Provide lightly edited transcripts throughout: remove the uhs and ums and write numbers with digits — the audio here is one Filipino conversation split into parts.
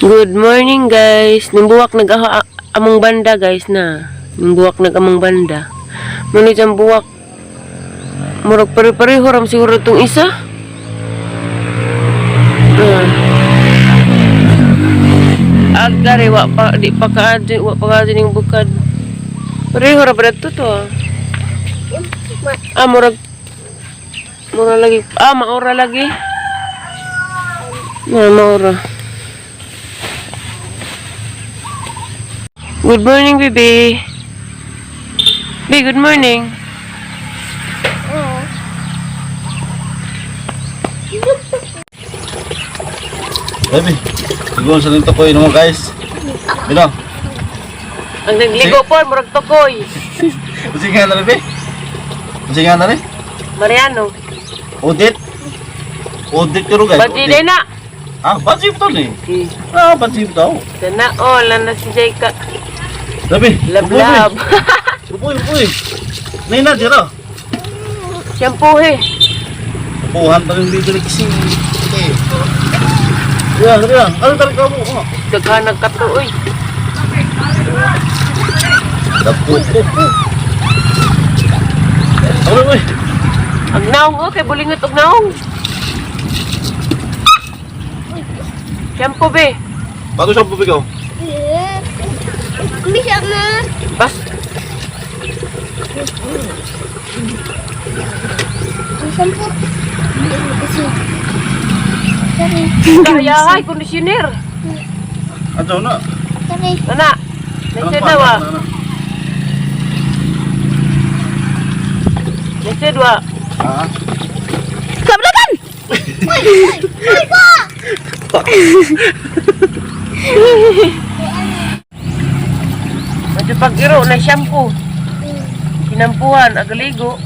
Good morning guys. Nimbuwak among banda guys na. Nimbuwak among banda. Muni jang buwak. Murag pare-pareho ram siguro tong isa. Agdari wa pa ning bukad. Pareho ra ba to to? Murag lagi. Maora lagi. Maora. Good morning, baby. Baby, good morning. Baby, siguro sa nito ko yun guys. Bino? Ang nagligo po, murag tokoy. Masing nga na rin, baby? Masing nga na rin? Mariano. Audit? Audit ko guys. Baji din na. Baji to ni. Baji to. Sana, lana si Jaika. Baby, Lab-lab. Upoy. Nina, dira. Siyampuhe. Buhan pa rin dito kasi. Yan. Ano tarik ka mo? Daghanag ka to, uy. Dapo. Uy. Ang naong, kay bulingot og naong. Siyampu, be. Bago siya pupigaw. Bisa na. Bas. Sampo. Kaya, conditioner. Ano na? Sorry. Ana, nagsedawa. Nagsedwa. Kablakan. Uy pa. Medyo pag-iro na shampoo. Sinampuhan, agaligo.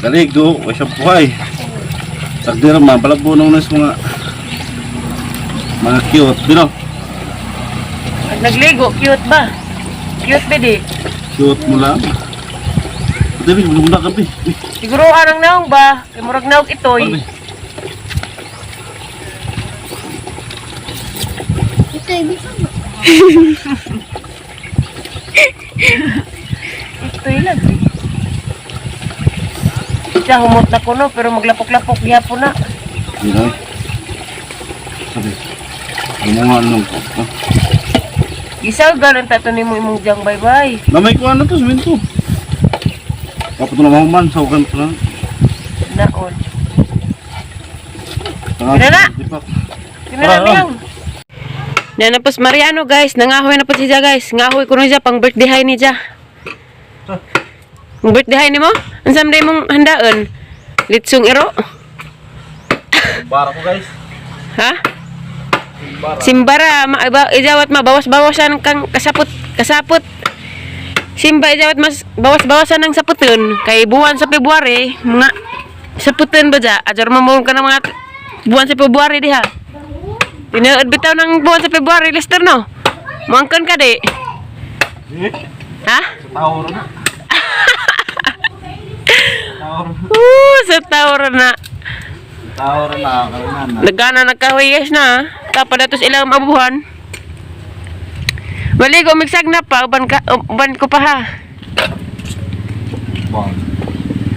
Galigo, way siya buhay. Sagdi naman, palabunong na sa mga cute. Bino? Pag nagligo, cute ba? Cute ba di? Cute mo lang. Dali, muna ka, Bi. Siguro anang naong ba? Kay murag naong itoy. Ito bisa na. Itoy lang. Siya humot na kuno pero maglapok-lapok gihapon na. Bino? Sabi. Ano nga nung ko? Isaw ganon tato ni mo imong jang bye-bye. Namay ko ano to, siminto. Kapag ito na mahuman, sawagan ko lang. Naon. Tanga, Kina na! di pa. Kinaramihan. Nanapos Mariano guys, nangahoy na po siya guys. Ngahoy ko na siya pang birthday ni siya. Ang birthday ni mo? Ang samday mong handaan? Litsong iro? Bara ko guys. Ha? Simbara, ijawat bawas-bawasan kang kasapot. Simba ijawat mas bawas-bawasan ng saputon. Kay buwan sa February, mga saputon ba dya? Ajar mamulong ka ng mga buwan sa February diha. Tinood bitaw ng buwan sa February, Lester no? Mangkan ka di? Ha? Tawar na. Sa tawar na. Tawar na, kainan na. Nagana nagkahuyes na. Tapos datos ilang mabuhan. Maligo, migsag na pa. Uban ko pa ha.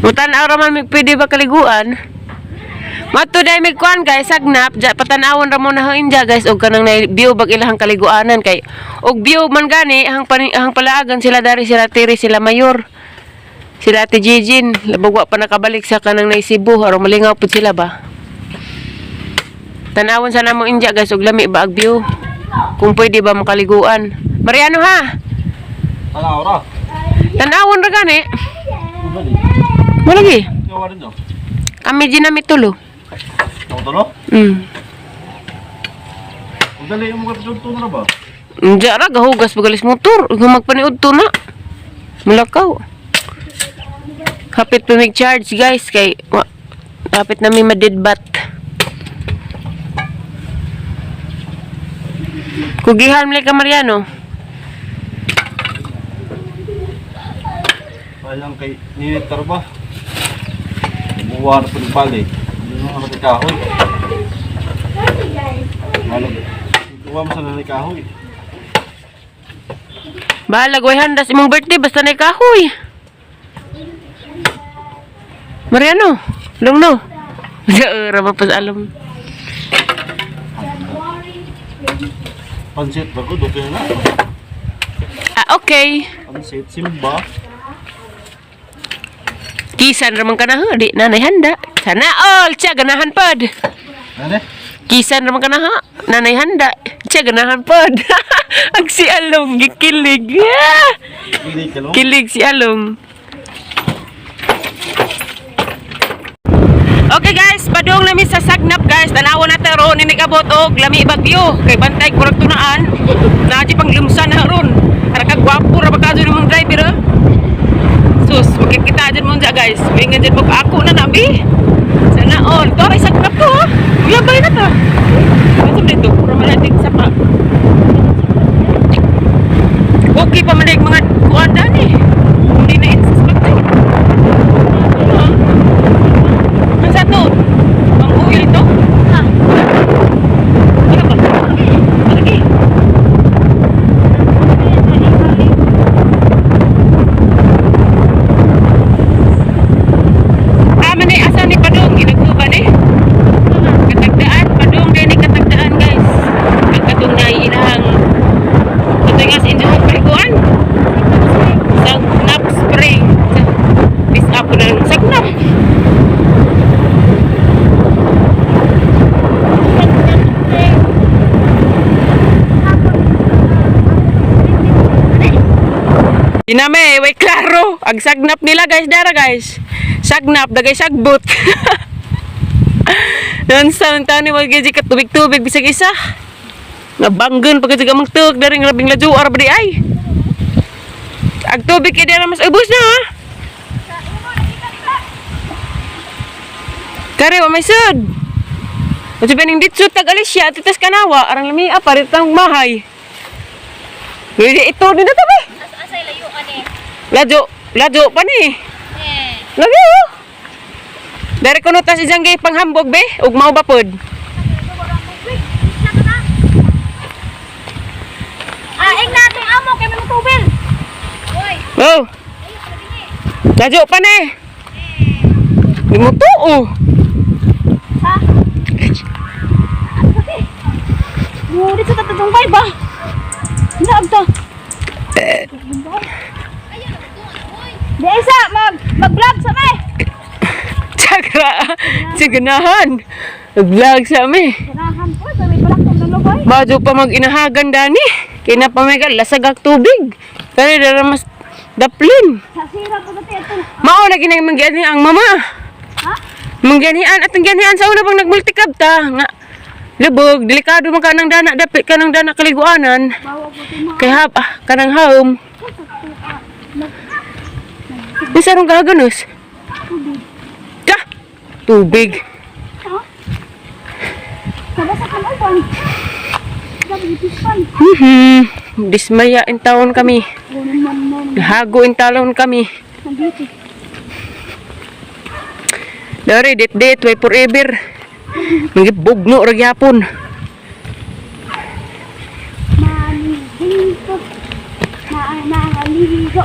Mutanaw raman, pwede ba kaliguan? Mato dahil may kuhan guys, sagnap. Patanawon ramon na hangin dya guys. Og kanang view bag ilahang kaliguanan. Kay, og view man gani, ahang palaagan sila dari, sila tiri, sila mayor. Sila ate Jijin. Labagwa pa nakabalik sa kanang naisibu. Araw malingaw po sila ba? Tanawon sana mo inja guys. Og lami ba ag view? Kung pwede ba makaliguan. Mariano ha? Tanaw ra. Tanawon ra gani. Mo lagi. Yawa rin nyo. Kami ginamit tulo. Ako to no? Kung dali yung mga episode na ba? Diya ra gahugas pagalis motor. Magpaniud to na. Mulakaw. Kapit pa mag-charge guys. Kay kapit na may madidbat. Kugihan mo ka Mariano. Sayang kay Ninitar ba? Buwar pa ng bali. Ano nga kahoy? Malag. Tuwa mo sa nanay kahoy. Bahala, gaway handa sa imong birthday, basta na kahoy. Mariano, lungno. Rama pa sa alam. Pansit ba ko? Dito na. Okay. Pansit, simba. Kisan ramang ka na, ha? Di nanay handa. Sana all, tiya, ganahan pod. Ano? Kisan ramang ka na, ha? Nanay handa. Tiya, ganahan pod. Ang si Along, gikilig. Yeah! Hindi ka no? Kilig si Along. Okay guys, padung lami sa Sagnap guys. Tanawa na ron ni nagabot og lami bagyo. Kay bantay kurang tunaan. Naji pang lumsan na ron. Ara ka gwapo ra bakaso ni mong driver. Sus, makikita dyan mo dyan guys. Wingan dyan mo ako na nabi. Sana all. Ito ay Sagnap ko ha. Ulabay na ta. Masam dito, pura malating sapa. Okay pa malig mga kuanda ni. Hindi na insuspect eh. Ang satu, ang uil ito? Ha? Ano ba? Lagi. Ni asa ni Padung, ginagtuban eh. Katagdaan, Padung din ni katagdaan guys. Ang katong na inahang katungas injuhot paliguan. Sagnap spring. Bis up na ng Sagnap. Diname, way klaro. Ang Sagnap nila guys, dara guys. Sagnap, dagay sagbot. Nansa ng tani mo gaji ka tubig-tubig bisag isa. Nabanggan pagka jaga magtug dari labing laju ara badi ay. Ag tubig kay dara mas ubos na ha. Kare wa may sud. Ito pening ditsut tag Alicia titas kanawa arang lami aparit tang mahay. Jadi itu di dito ba? Asay layo ani. Lajo pa ni. Lagi oh. Dari kuno ta si Janggay panghambog be, ug mao ba pod? Ing natin amo kay may tubil. Oy. Oh. Lajo pa ni. Di mo tuo. Ha? Mo dito ta tungkay ba? Naagta. Di isa mag-vlog sa may. Siganahan. Nag-vlog sa mi. Ganahan po, may balakong naloboy. Bajo pa mag-inahagan dani. Kina pa may lasag ang tubig. Kaya dara mas daplin. Sasira po dati ito. Mao na ginang mangyani ang mama. Ha? Mangyanian at ang ganian sa una pang nagmultikab ta nga. Lubog, delikado man kanang dana, dapit kanang dana kaliguanan. Bawa po ito Kay kanang haom. Di sarong kaganos. Ta! Tubig. Ha? Sabasa ka mo pan. Gabi pan. Dismaya in taon kami. Gunung man. Nahago in talon kami. Nandito. Dari, dit, way forever. Magibugno ra gyapon. Maniligo. Maniligo.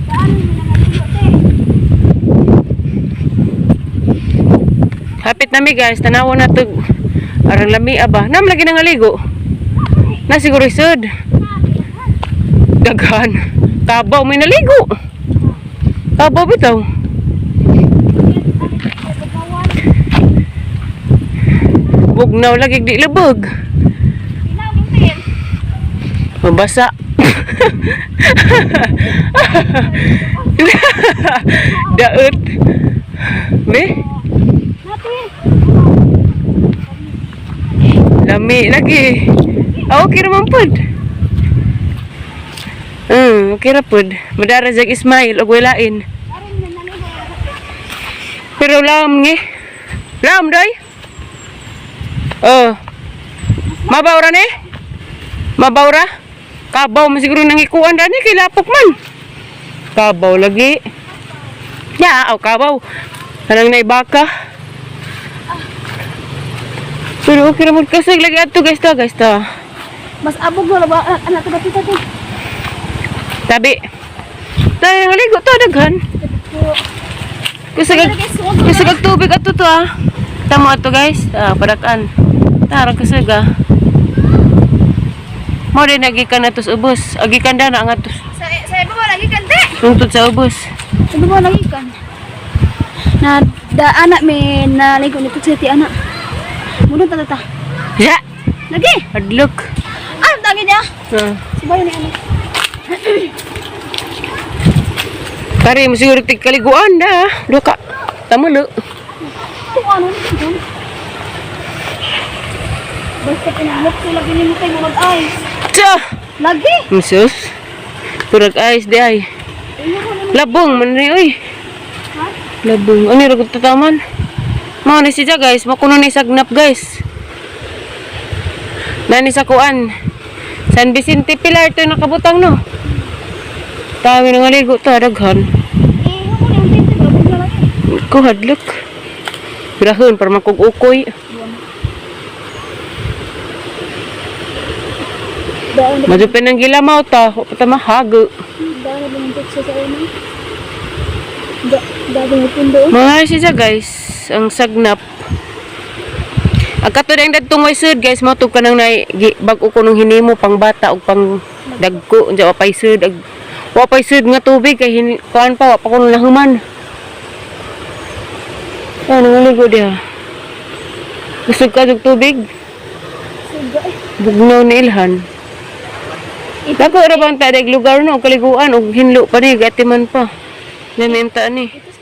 Saan mo nangaligo te? Hapit nami guys, tanawa na to. Arang lami aba. Nam lagi nangaligo. Na siguro isod. Daghan. Tabaw may naligo. Tabaw bitaw. Bugnaw lagi di labog. Ilaw gintin. Mabasa. Daot. Be? Natin. Lami lagi. Okay naman pod. Okay ra pod. Madara jag Ismail og walain. Aron na naligo. Pero lam ngi. Lam doy. Mabaw ra ni? Mabaw ra? Kabaw man siguro nang ikuan dani kay lapok man. Kabaw lagi. Ya, kabaw. Kanang naibaka. Pero okay ramon kasig lagi ato guys ta. Mas abog wala ba anak ko dati dati. Tabi. Tayo ngaligo to daghan. Kusag kusag tubig ato to ah. Tamo ato guys. Padakan. Tara kusag ah. Mo din nagikan atos ubos. Agikan dana ang atos. Sa iba mo lagi kante. Tungtod sa ubos. Sa iba mo lagi kan. Na da anak may naligo nito sa ti anak. Mudon ta. Ya. Lagi. Adlok. Ah, tagi niya. Si Bayo ni anak. Kari mo siguro tigkaliguan da. Duka. Tamulo. Ito ano nito. Basta pinamok ko lagi ni mo kay mga eyes. Tsa. Lagi. Sus. Turag ayos di ay. Labong man ni oy. Ha? Labong. Ano ra gud tataman? Mao ni siya guys, makuno ni sagnap guys. Nani sa kuan. San Vicente Pilar to nakabutang no. Tawi nang aligo ta daghan. Ako ni yung tinte babog na lagi. Ko hadlok. Birahon para makug-ukoy. Daan na Madupin ng gilamaw ta, wa pa ta mahago. daan na yung tinte sa una. Daan yung pindo. Mga siya guys, ang sagnap. Ang katod ang dadtong way sud guys, mo to kanang bag-o ko nung hinimo pang bata ug pang dagko, unsa wa pay sud nga tubig kay kuan pa wa pa kuno nahuman. Ano ngaligo dia? Kusog ka og tubig, Suga eh. bugnaw ni ilhan. Dako ra bang tadag lugar no kaliguan og hinlo pa ni gatiman pa. Namenta ni. Ito